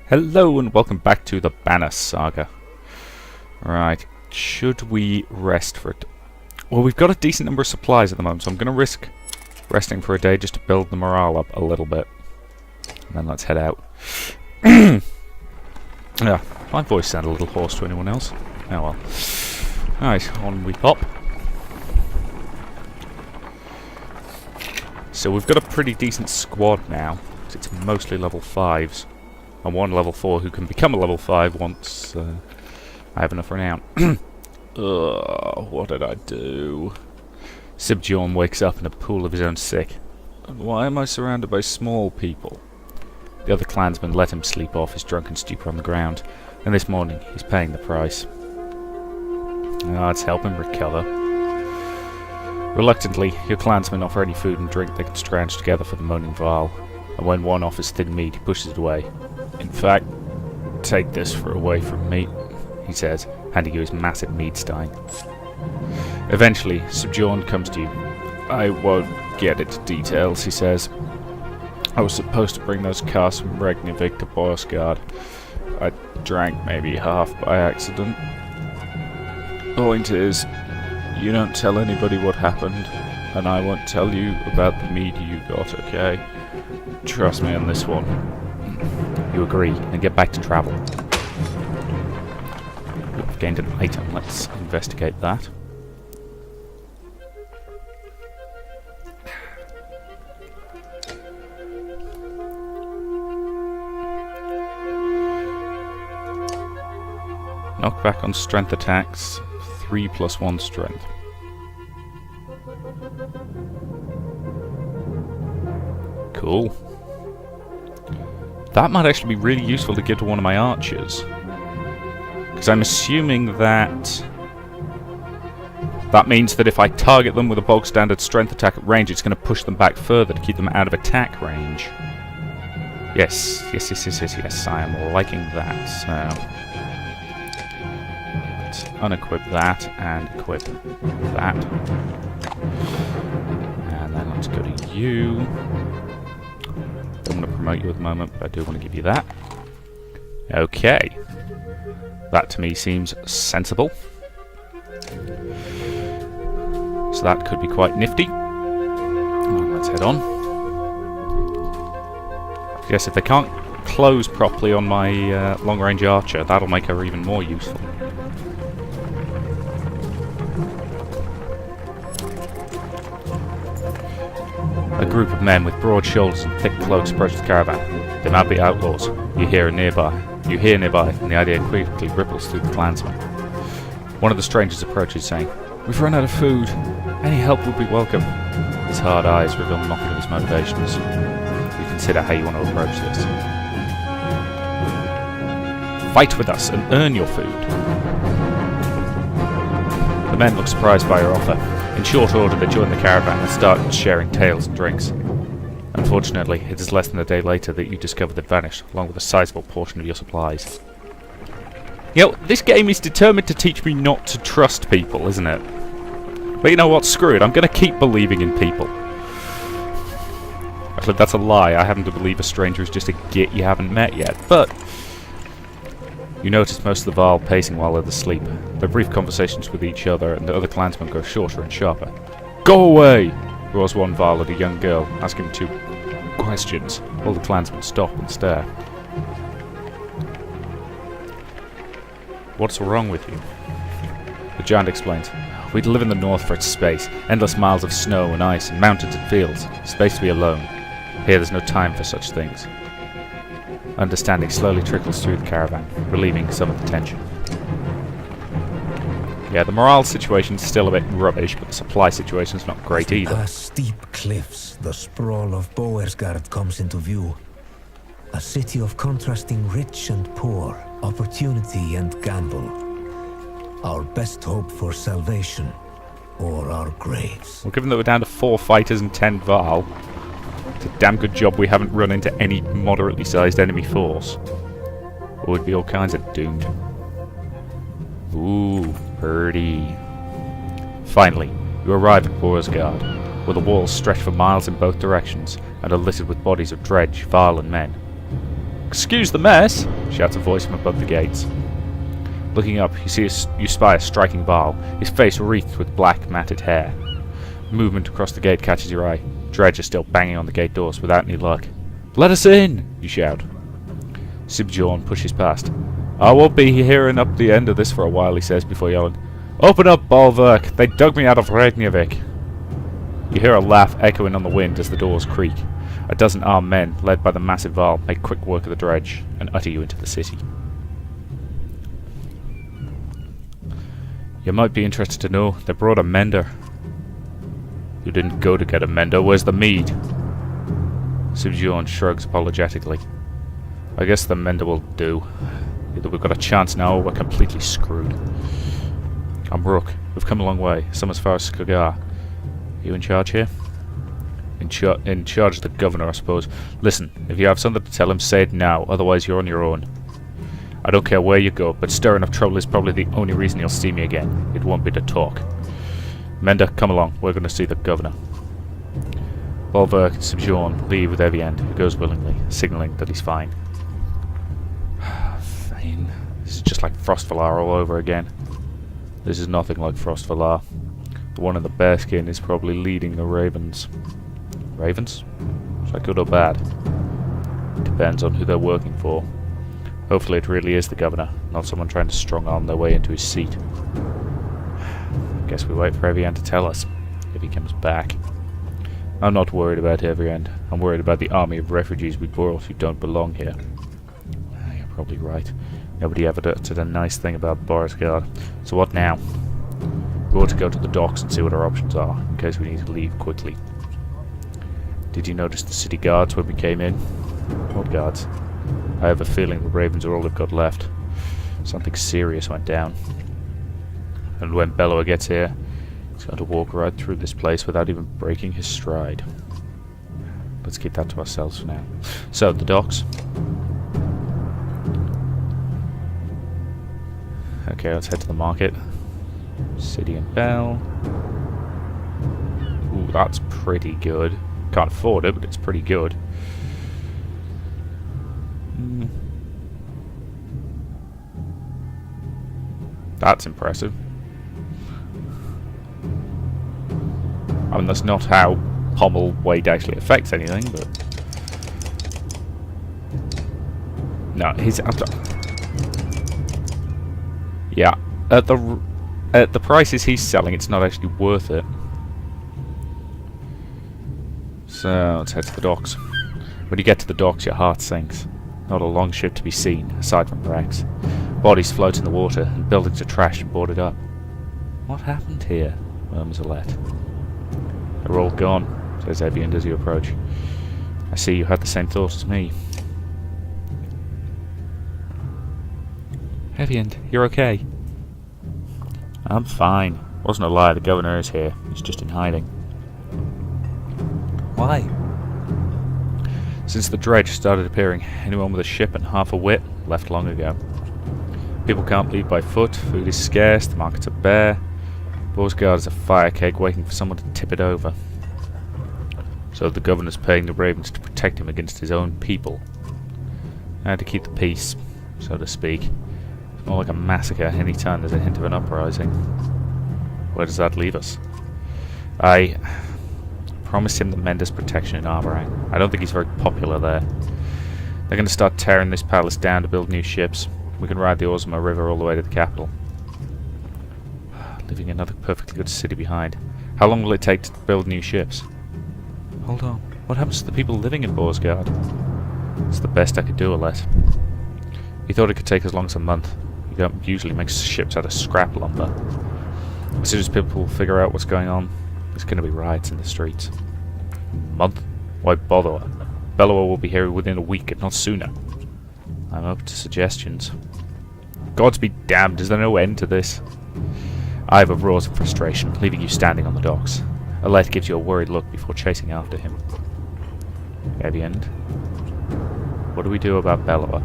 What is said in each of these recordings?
Hello and welcome back to the Banner Saga. Right, should we rest for it? Well, we've got a decent number of supplies at the moment, so I'm going to risk resting for a day just to build the morale up a little bit. And then let's head out. Yeah, my voice sounded a little hoarse to anyone else. Oh well. Alright, on we pop. So we've got a pretty decent squad now. It's mostly level 5s. And one level 4 who can become a level 5 once I have enough renown. What did I do? Sibjorn wakes up in a pool of his own sick. And why am I surrounded by small people? The other clansmen let him sleep off his drunken stupor on the ground, and this morning he's paying the price. Let's help him recover. Reluctantly, your clansmen offer any food and drink they can scrounge together for the moaning Varl, and when one offers thin meat, he pushes it away. In fact, take this for away from meat, he says, handing you his massive mead stein. Eventually, Sibjorn comes to you. I won't get into details, he says. I was supposed to bring those casks from Regnivik to Boersgard. I drank maybe half by accident. Point is, you don't tell anybody what happened, and I won't tell you about the mead you got, okay? Trust me on this one. You agree, and get back to travel. We've gained an item, let's investigate that. Knockback on strength attacks, 3+1 strength. Cool. That might actually be really useful to give to one of my archers. Because I'm assuming that means that if I target them with a bog standard strength attack at range, it's going to push them back further to keep them out of attack range. Yes, I am liking that. So let's unequip that and equip that. And then let's go to you. Don't want to promote you at the moment, but I do want to give you that. Okay. That to me seems sensible. So that could be quite nifty. Let's head on. Yes, if they can't close properly on my long-range archer, that'll make her even more useful. A group of men with broad shoulders and thick cloaks approach the caravan. They might be outlaws. You hear nearby, and the idea quickly ripples through the clansmen. One of the strangers approaches, saying, "We've run out of food. Any help would be welcome." His hard eyes reveal nothing of his motivations. You consider how you want to approach this. Fight with us and earn your food. The men look surprised by your offer. In short order, they join the caravan and start sharing tales and drinks. Unfortunately, it is less than a day later that you discover they've vanished, along with a sizable portion of your supplies. You know, this game is determined to teach me not to trust people, isn't it? But you know what? Screw it. I'm going to keep believing in people. Actually, that's a lie. I happen to believe a stranger is just a git you haven't met yet. But you notice most of the Varl pacing while they're asleep. Their brief conversations with each other and the other clansmen grow shorter and sharper. "Go away!" roars one Varl at a young girl, asking 2 questions. All the clansmen stop and stare. "What's wrong with you?" The giant explains. "We live in the north for its space. Endless miles of snow and ice and mountains and fields. Space to be alone. Here there's no time for such things." Understanding slowly trickles through the caravan, relieving some of the tension. Yeah, the morale situation's still a bit rubbish, but the supply situation's not great either. Past steep cliffs, the sprawl of Boersgard comes into view. A city of contrasting rich and poor, opportunity and gamble. Our best hope for salvation, or our graves. Well, given that we're down to 4 fighters and 10 Varl, it's a damn good job we haven't run into any moderately sized enemy force. Or we'd be all kinds of doomed. Ooh, pretty. Finally, you arrive at Boersgard, where the walls stretch for miles in both directions and are littered with bodies of dredge, Varl and men. "Excuse the mess," shouts a voice from above the gates. Looking up, you spy a striking Varl, his face wreathed with black, matted hair. Movement across the gate catches your eye. Dredge is still banging on the gate doors without any luck. "Let us in!" you shout. Sibjorn pushes past. "I won't be hearing up the end of this for a while," he says before yelling, "Open up, Bolverk! They dug me out of Reykjavik!" You hear a laugh echoing on the wind as the doors creak. A dozen armed men, led by the massive Varl, make quick work of the dredge and utter you into the city. You might be interested to know they brought a mender. You didn't go to get a mender. Where's the mead? Sibjorn shrugs apologetically. I guess the mender will do. Either we've got a chance now or we're completely screwed. I'm Rook. We've come a long way. Some as far as Skagar. You in charge here? In charge of the governor, I suppose. Listen, if you have something to tell him, say it now. Otherwise, you're on your own. I don't care where you go, but stirring up trouble is probably the only reason you'll see me again. It won't be to talk. Mender, come along. We're going to see the governor. Bolverk and Sibjorn leave with Eviand, who goes willingly, signalling that he's fine. Fine. This is just like Frostvalar all over again. This is nothing like Frostvalar. The one in the bearskin is probably leading the ravens. Ravens? Is that good or bad? Depends on who they're working for. Hopefully it really is the governor, not someone trying to strong-arm their way into his seat. Guess we wait for Evian to tell us, if he comes back. I'm not worried about Evian. I'm worried about the army of refugees we brought who don't belong here. You're probably right. Nobody ever did a nice thing about Boersgard. So what now? We ought to go to the docks and see what our options are, in case we need to leave quickly. Did you notice the city guards when we came in? What guards? I have a feeling the ravens are all they've got left. Something serious went down. And when Bellower gets here, he's going to walk right through this place without even breaking his stride. Let's keep that to ourselves for now. So, the docks. Okay, let's head to the market. City and Bell. Ooh, that's pretty good. Can't afford it, but it's pretty good. That's impressive. I mean, that's not how pommel weight actually affects anything, but... No, he's... Yeah, at the prices he's selling, it's not actually worth it. So, let's head to the docks. When you get to the docks, your heart sinks. Not a long ship to be seen, aside from wrecks. Bodies float in the water, and buildings are trashed and boarded up. What happened here? Murmurs Alette. They're all gone, says Evian as you approach. I see you had the same thought as me. Evian, you're okay? I'm fine. Wasn't a lie, the governor is here. He's just in hiding. Why? Since the dredge started appearing, anyone with a ship and half a wit left long ago. People can't leave by foot, food is scarce, the markets are bare. Boersgard is a fire cake waiting for someone to tip it over. So the governor's paying the ravens to protect him against his own people. And to keep the peace, so to speak. It's more like a massacre any time there's a hint of an uprising. Where does that leave us? I promised him the Mender's protection in Arborang. I don't think he's very popular there. They're going to start tearing this palace down to build new ships. We can ride the Ozma River all the way to the capital. Leaving another perfectly good city behind. How long will it take to build new ships? Hold on. What happens to the people living in Boersgard? It's the best I could do, Alette. He thought it could take as long as a month. You don't usually make ships out of scrap lumber. As soon as people figure out what's going on, there's going to be riots in the streets. Month? Why bother? Bellower will be here within a week, if not sooner. I'm open to suggestions. Gods be damned, is there no end to this? Ivor roars in frustration, leaving you standing on the docks. Alette gives you a worried look before chasing after him. Evian, what do we do about Bellower?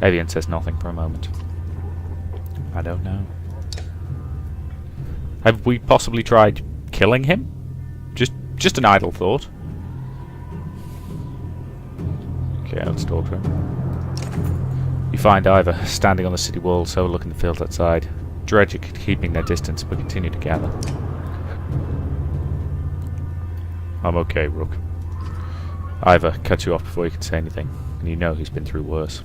Evian says nothing for a moment. I don't know. Have we possibly tried killing him? Just an idle thought. Okay, let's talk to him. You find Ivor standing on the city walls overlooking the fields outside. Dredge are keeping their distance but continue to gather. I'm okay, Rook. Ivor cuts you off before you can say anything, and you know he's been through worse.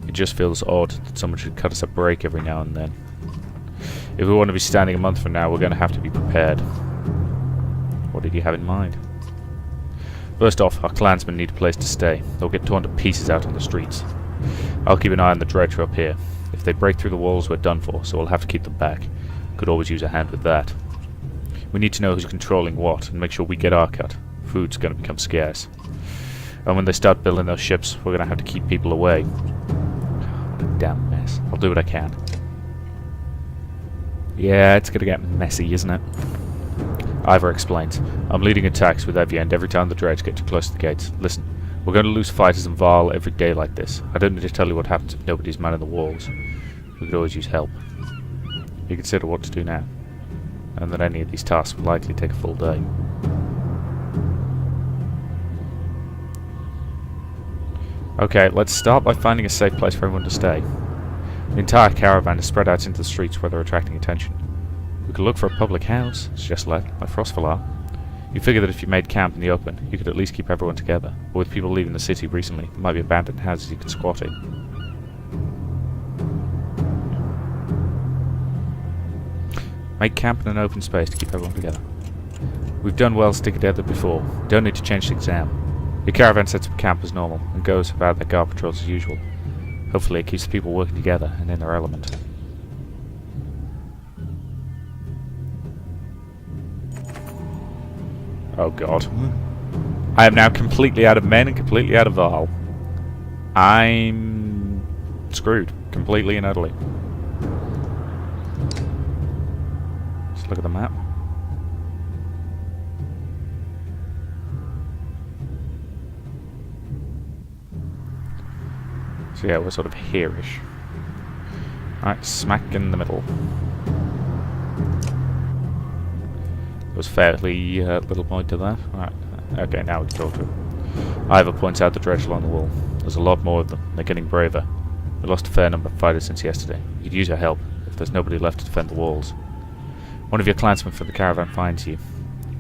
It just feels odd that someone should cut us a break every now and then. If we want to be standing a month from now, we're going to have to be prepared. What did you have in mind? First off, our clansmen need a place to stay. They'll get torn to pieces out on the streets. I'll keep an eye on the dredge up here. If they break through the walls, we're done for, so we'll have to keep them back. Could always use a hand with that. We need to know who's controlling what, and make sure we get our cut. Food's going to become scarce. And when they start building those ships, we're going to have to keep people away. What a damn mess. I'll do what I can. Yeah, it's going to get messy, isn't it? Ivor explains. I'm leading attacks with Evian every time the dredge get too close to the gates. Listen, we're going to lose fighters in Val every day like this. I don't need to tell you what happens if nobody's manning the walls. We could always use help. You consider what to do now. And that any of these tasks will likely take a full day. Okay, let's start by finding a safe place for everyone to stay. The entire caravan is spread out into the streets where they're attracting attention. We could look for a public house, suggests like Frostvalar. You figure that if you made camp in the open, you could at least keep everyone together. But with people leaving the city recently, there might be abandoned houses you could squat in. Make camp in an open space to keep everyone together. We've done well sticking together before. We don't need to change things now. Your caravan sets up camp as normal and goes about their guard patrols as usual. Hopefully it keeps the people working together and in their element. Oh god. I am now completely out of men and completely out of Val. I'm screwed. Completely and utterly. Let's look at the map. So yeah, we're sort of here-ish. Alright, smack in the middle. There was fairly little point to that. Alright, okay, now we can talk to him. Ivor points out the dredge along the wall. There's a lot more of them. They're getting braver. We lost a fair number of fighters since yesterday. We could use your help if there's nobody left to defend the walls. One of your clansmen from the caravan finds you.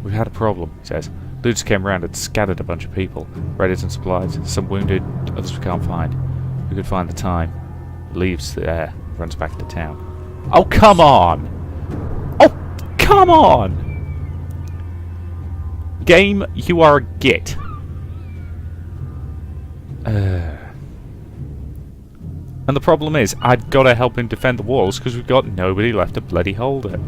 We've had a problem, he says. Looters came around and scattered a bunch of people. Readies and supplies. Some wounded, others we can't find. We could find the time. Leaves there, runs back to town. Oh, come on! Oh, come on! Game, you are a git. And the problem is, I've got to help him defend the walls because we've got nobody left to bloody hold it.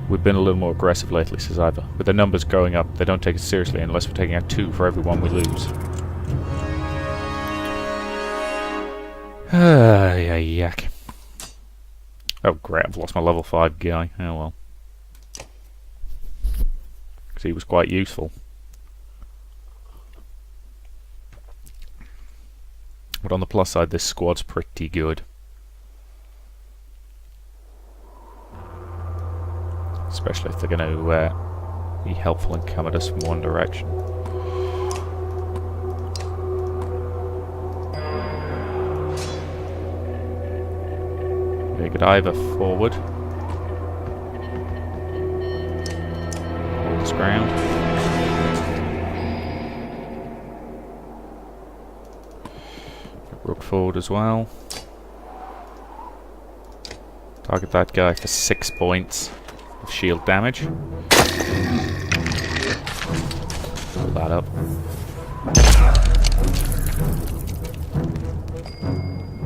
We've been a little more aggressive lately, says Ivor. With the numbers going up, they don't take us seriously unless we're taking out 2 for every 1 we lose. Yuck. Oh great, I've lost my level 5 guy. Oh well. Because he was quite useful. But on the plus side, this squad's pretty good. Especially if they're going to be helpful and come at us from one direction. Very good, Ivor forward. Hold this ground. Rook forward as well. Target that guy for 6 points of shield damage. Pull that up.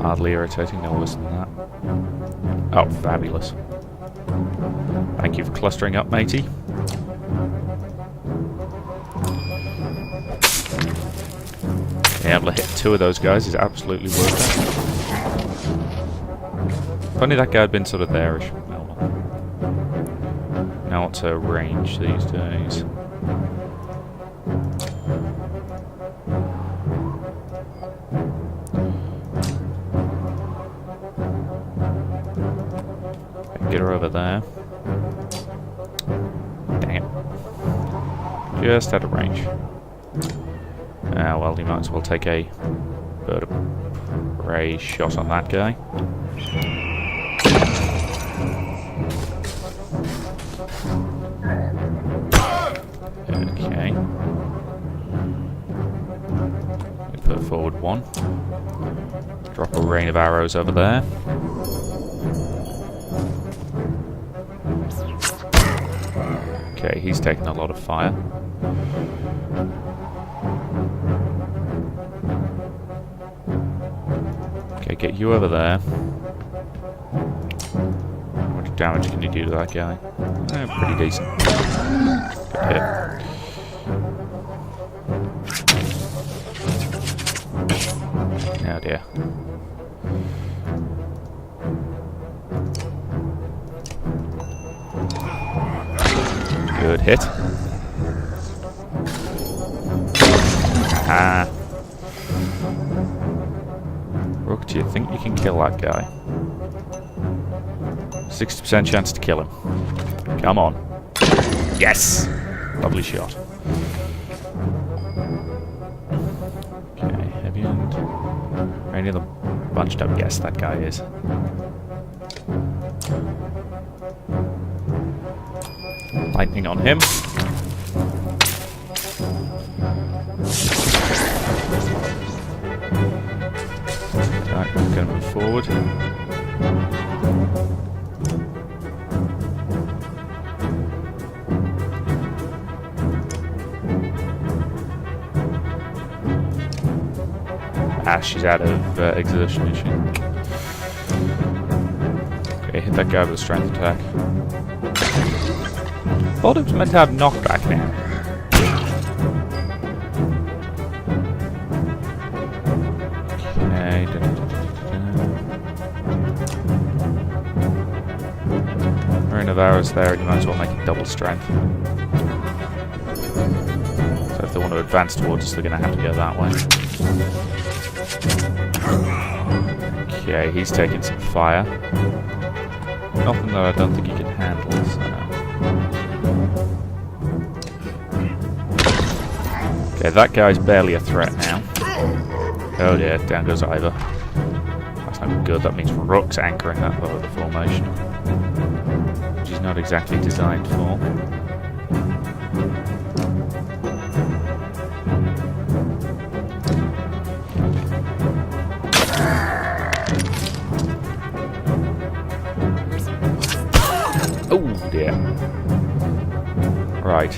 Hardly irritating, no worse than that. Oh, fabulous. Thank you for clustering up, matey. Being able to hit 2 of those guys is absolutely worth it. If only that guy had been sort of there-ish. Oh well. Now what's her range these days? I can get her over there. Dang it. Just out of range. Well, you might as well take a bird of prey shot on that guy. Okay. Put forward one. Drop a rain of arrows over there. Okay, he's taking a lot of fire. Okay, get you over there. How much damage can you do to that guy? Pretty decent. Good hit. Oh dear. Good hit. Ah. Rook, do you think you can kill that guy? 60% chance to kill him. Come on. Yes! Lovely shot. Okay, heavy end. Are any of them bunched up? Yes, that guy is. Lightning on him. Right, we're going to move forward. Ah, she's out of exertion, is she? Okay, hit that guy with a strength attack. Thought it was meant to have knockback now. Okay, Rain of arrows there, you might as well make it double strength. So if they want to advance towards us, they're going to have to go that way. Okay, he's taking some fire. Nothing that I don't think he can handle, so... Okay, that guy's barely a threat now. Oh dear, down goes Ivor. That's not good, that means Rook's anchoring that part of the formation. Which he's not exactly designed for. Oh dear. Right.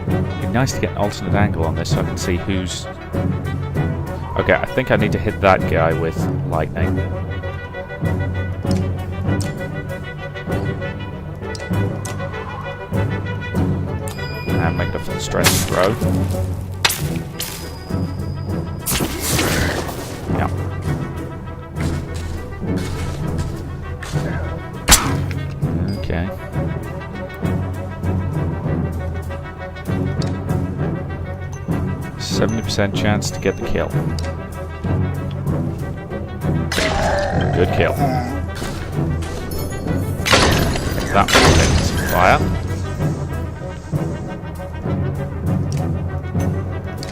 It'd be nice to get an alternate angle on this so I can see who's... Okay, I think I need to hit that guy with lightning. And make the full strength throw. Yeah. Okay. %70 chance to get the kill. Good kill. That one takes some fire.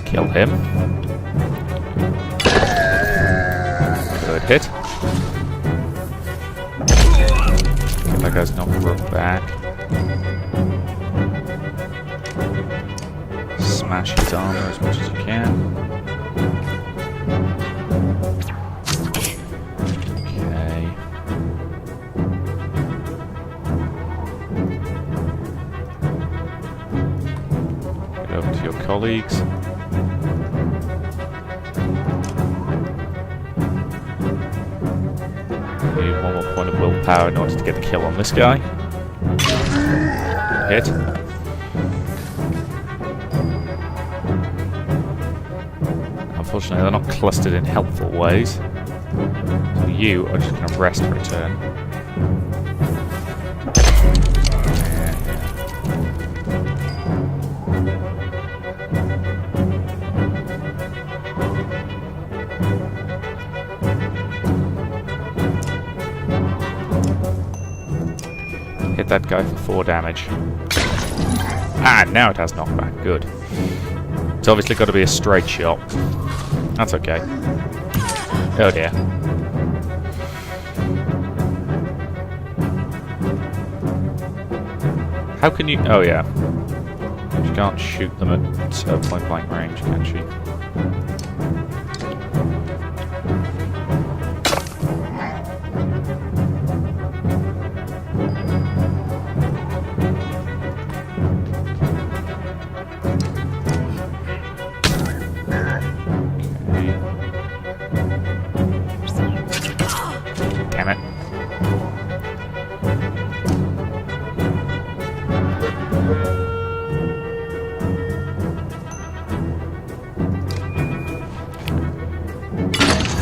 Kill him. Good hit. That guy's not Rook back. Smash his armor as much as you can. Okay. Get over to your colleagues. Need one more point of willpower in order to get the kill on this guy. Hit. Unfortunately, they're not clustered in helpful ways. So you are just going to rest for a turn. Hit that guy for 4 damage. Ah, now it has knockback. Good. It's obviously got to be a straight shot. That's okay. Oh dear. How can you... Oh yeah. She can't shoot them at point blank range, can she? Damn it.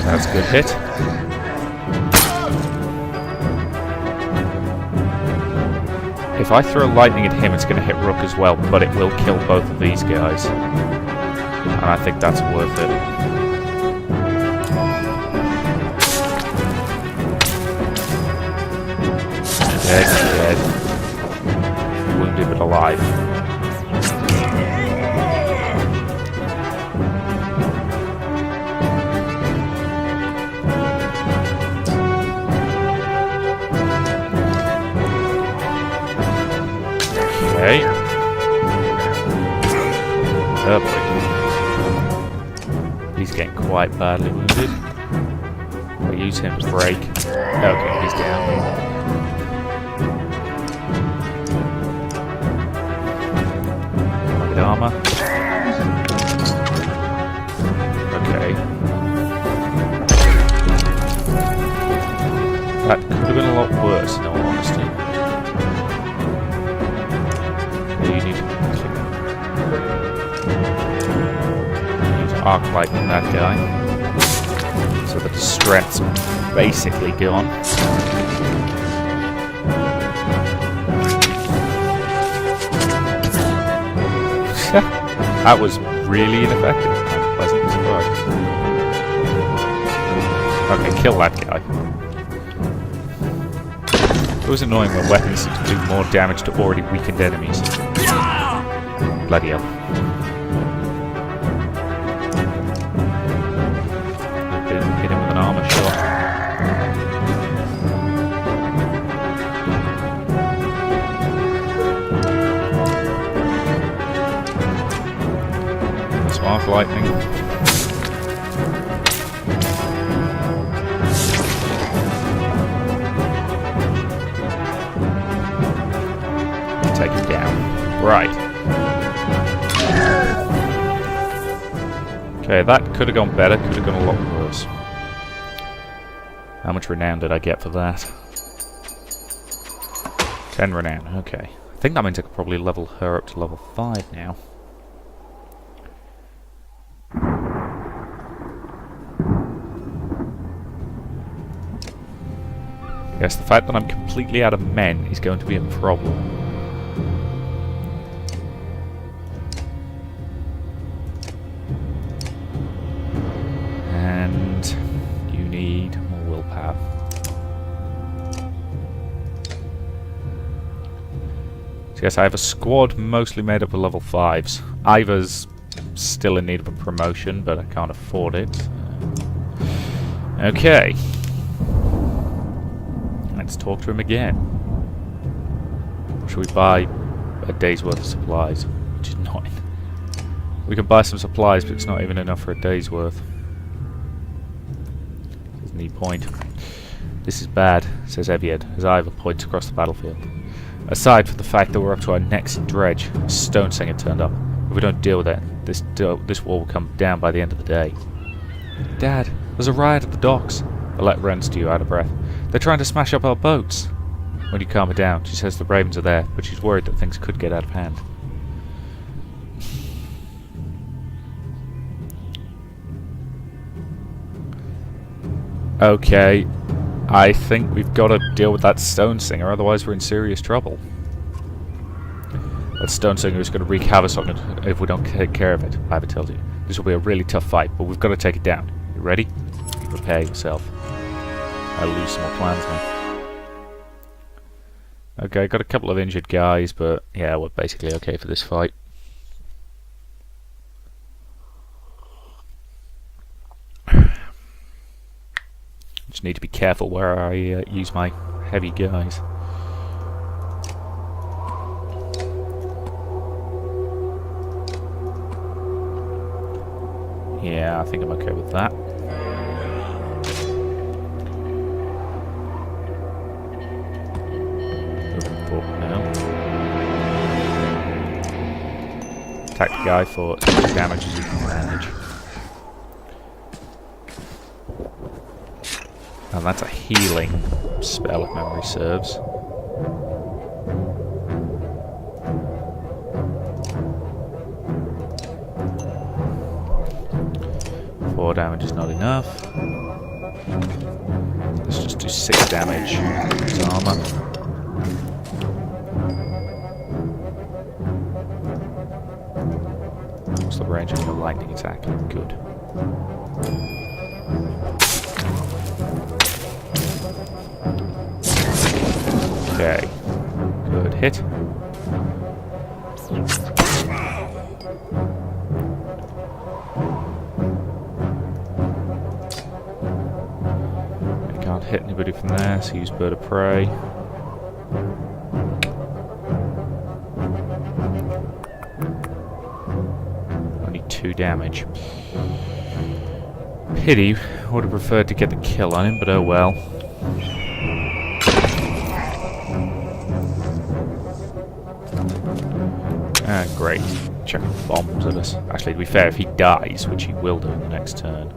That's a good hit. If I throw lightning at him, it's going to hit Rook as well, but it will kill both of these guys. And I think that's worth it. Dead. Wounded but alive. Okay. Lovely. He's getting quite badly wounded. I'll use him to break. Okay, he's down. Armor. Okay. That could have been a lot worse, in all honesty. You need to arc lightning that guy, so that his strength's basically gone. That was really ineffective. I'm pleasantly surprised. Okay, kill that guy. It was annoying when weapons seem to do more damage to already weakened enemies. Bloody hell. Hit him with an armor shot. Arc lightning. Take him down. Right. Okay, that could have gone better, could have gone a lot worse. How much renown did I get for that? 10 renown, okay. I think that means I could probably level her up to level 5 now. Yes, the fact that I'm completely out of men is going to be a problem. And you need more willpower. So yes, I have a squad mostly made up of level 5s. Ivor's still in need of a promotion, but I can't afford it. Okay. Let's talk to him again. Should we buy a day's worth of supplies? Which is not. We can buy some supplies, but it's not even enough for a day's worth. There's any point. This is bad, says Evied, as Ivor points across the battlefield. Aside from the fact that we're up to our next dredge, a stone singer turned up. If we don't deal with it, this wall will come down by the end of the day. Dad, there's a riot at the docks. Alette runs to you, out of breath. They're trying to smash up our boats. When you calm her down, she says the ravens are there, but she's worried that things could get out of hand. Okay, I think we've got to deal with that stone singer, otherwise we're in serious trouble. That stone singer is going to wreak havoc on it if we don't take care of it, Ivor tells you. This will be a really tough fight, but we've got to take it down. You ready? Prepare yourself. I'll lose some more clansmen. Okay, got a couple of injured guys, but yeah, we're basically okay for this fight. Just need to be careful where I use my heavy guys. Yeah, I think I'm okay with that. Moving forward now. Attack the guy for as much damage as you can manage. And that's a healing spell if memory serves. Four damage is not enough. Let's just do 6 damage. His armor. What's the range of your lightning attack? Good. Okay. Good hit. I can't hit anybody from there, so use Bird of Prey. Only 2 damage. Pity. Would have preferred to get the kill on him, but oh well. Ah, great. Chucking bombs at us. Actually, to be fair, if he dies, which he will do in the next turn.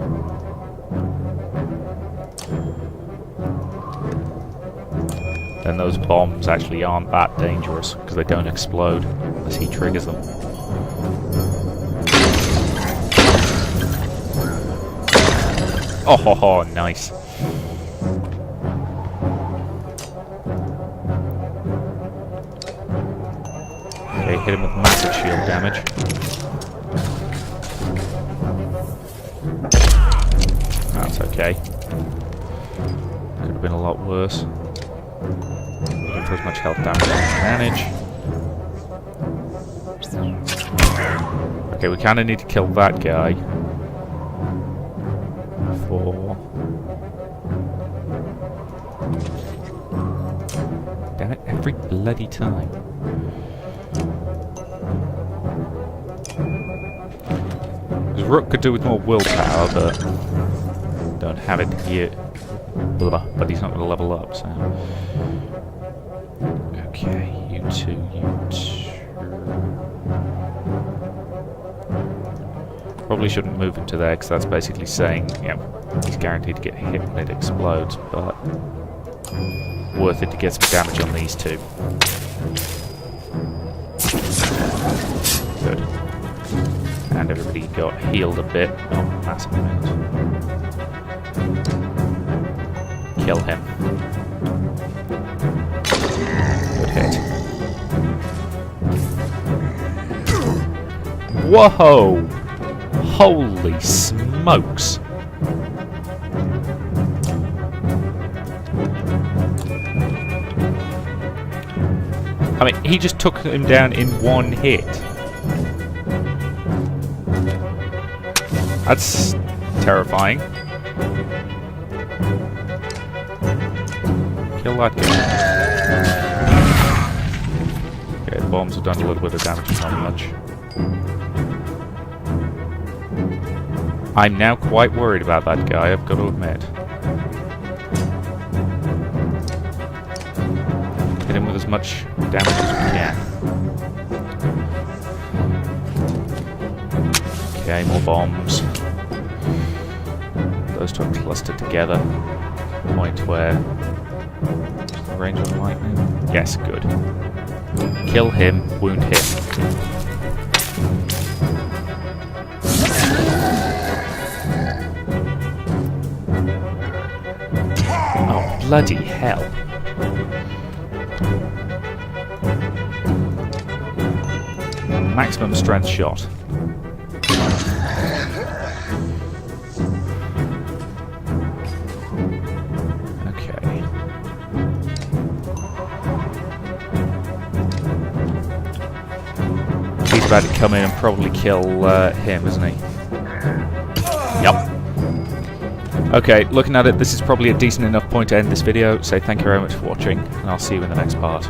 Then those bombs actually aren't that dangerous, because they don't explode unless he triggers them. Oh, ho, ho, nice. Okay, hit him with massive shield damage. That's okay. Could have been a lot worse. Looking for as much health damage as I can manage. Okay, we kind of need to kill that guy. Damn it, every bloody time. Because Rook could do with more willpower, but don't have it yet. But he's not going to level up, so... Okay, you two. Probably shouldn't move him to there, because that's basically saying, yeah, he's guaranteed to get hit when it explodes, but worth it to get some damage on these two. Good. And everybody got healed a bit, not massive amount. Kill him. Good hit. Whoa! Holy smokes! I mean, he just took him down in one hit. That's terrifying. Kill that guy. Okay, the bombs have done a little bit of damage, not much. I'm now quite worried about that guy, I've got to admit. Hit him with as much damage as we can. Okay, more bombs. Those two are clustered together. Point where... the range of lightning? Yes, good. Kill him, wound him. Oh, bloody hell. Maximum strength shot. Okay. He's about to come in and probably kill him, isn't he? Yep. Okay, looking at it, this is probably a decent enough point to end this video, so thank you very much for watching, and I'll see you in the next part.